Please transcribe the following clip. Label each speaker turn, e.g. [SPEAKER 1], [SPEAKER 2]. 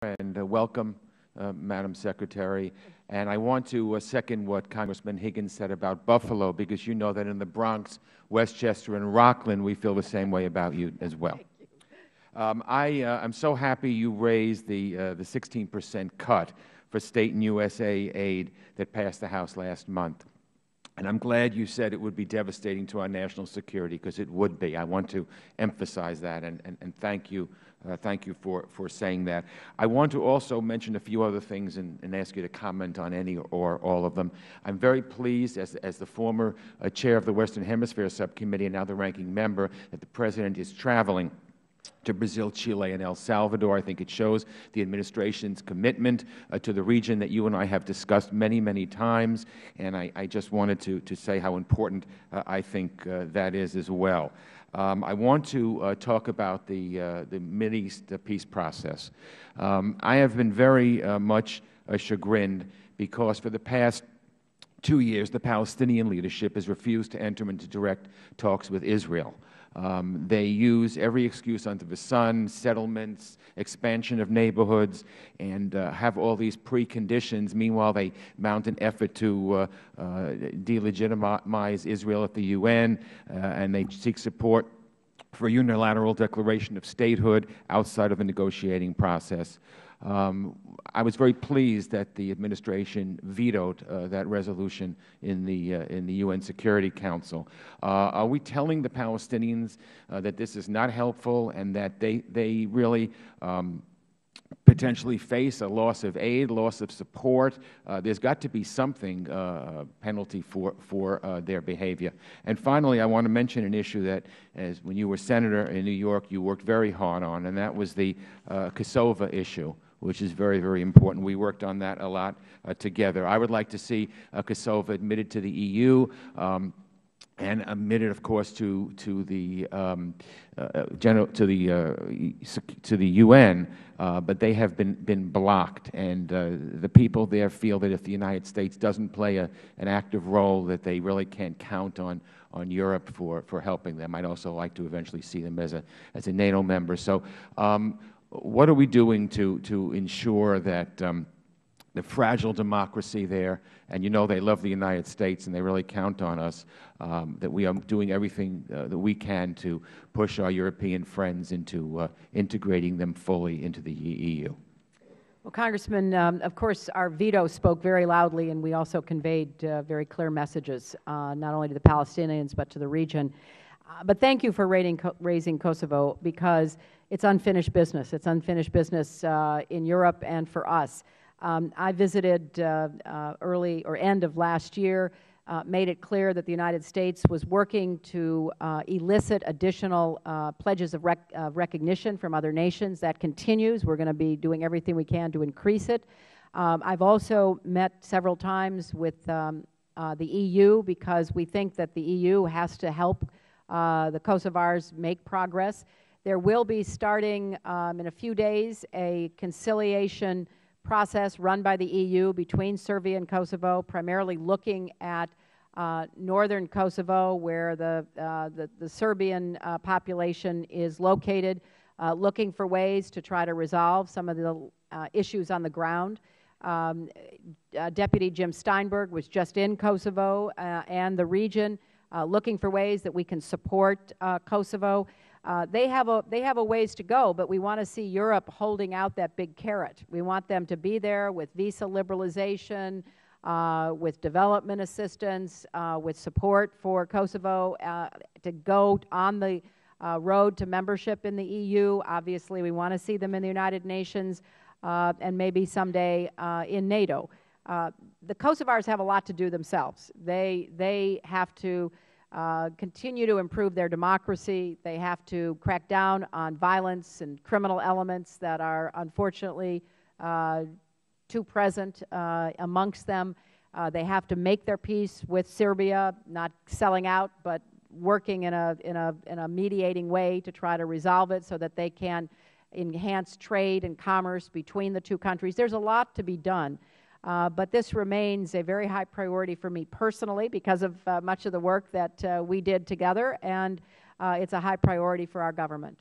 [SPEAKER 1] and welcome, Madam Secretary. And I want to second what Congressman Higgins said about Buffalo, because you know that in the Bronx, Westchester, and Rockland, we feel the same way about you as well. I'm so happy you raised the 16% cut for State and USA aid that passed the House last month. And I'm glad you said it would be devastating to our national security, because it would be. I want to emphasize that and thank you. Thank you for saying that. I want to also mention a few other things and ask you to comment on any or all of them. I'm very pleased, as the former chair of the Western Hemisphere Subcommittee and now the ranking member, that the President is traveling to Brazil, Chile, and El Salvador. I think it shows the Administration's commitment to the region that you and I have discussed many, many times, and I just wanted to say how important I think that is as well. I want to talk about the Mideast peace process. I have been very much chagrined because for the past 2 years, the Palestinian leadership has refused to enter into direct talks with Israel. They use every excuse under the sun, settlements, expansion of neighborhoods, and have all these preconditions. Meanwhile, they mount an effort to delegitimize Israel at the UN, and they seek support for a unilateral declaration of statehood outside of the negotiating process. I was very pleased that the Administration vetoed that resolution in the UN Security Council. Are we telling the Palestinians that this is not helpful and that they really potentially face a loss of aid, loss of support? There's got to be something, penalty for their behavior. And finally, I want to mention an issue that, when you were Senator in New York, you worked very hard on, and that was the Kosovo issue, which is very, very important. We worked on that a lot together. I would like to see Kosovo admitted to the EU, and admitted, of course, to the UN, but they have been blocked, and the people there feel that if the United States doesn't play an active role, that they really can't count on Europe for helping them. I'd also like to eventually see them as a NATO member. So, what are we doing to ensure that the fragile democracy there, and you know they love the United States and they really count on us, that we are doing everything that we can to push our European friends into integrating them fully into the EU?
[SPEAKER 2] Well, Congressman, of course, our veto spoke very loudly, and we also conveyed very clear messages, not only to the Palestinians but to the region. But thank you for raising Kosovo, because it's unfinished business. It's unfinished business in Europe and for us. I visited early or end of last year, made it clear that the United States was working to elicit additional pledges of recognition from other nations. That continues. We're going to be doing everything we can to increase it. I've also met several times with the EU, because we think that the EU has to help the Kosovars make progress. There will be, starting in a few days, a conciliation process run by the EU between Serbia and Kosovo, primarily looking at northern Kosovo, where the Serbian population is located, looking for ways to try to resolve some of the issues on the ground. Deputy Jim Steinberg was just in Kosovo and the region, looking for ways that we can support Kosovo. They have a ways to go, but we want to see Europe holding out that big carrot. We want them to be there with visa liberalization, with development assistance, with support for Kosovo to go on the road to membership in the EU. Obviously, we want to see them in the United Nations and maybe someday in NATO. The Kosovars have a lot to do themselves. They have to continue to improve their democracy. They have to crack down on violence and criminal elements that are unfortunately too present amongst them. They have to make their peace with Serbia, not selling out, but working in a mediating way to try to resolve it so that they can enhance trade and commerce between the two countries. There's a lot to be done. But this remains a very high priority for me personally, because of much of the work that we did together, and it's a high priority for our government.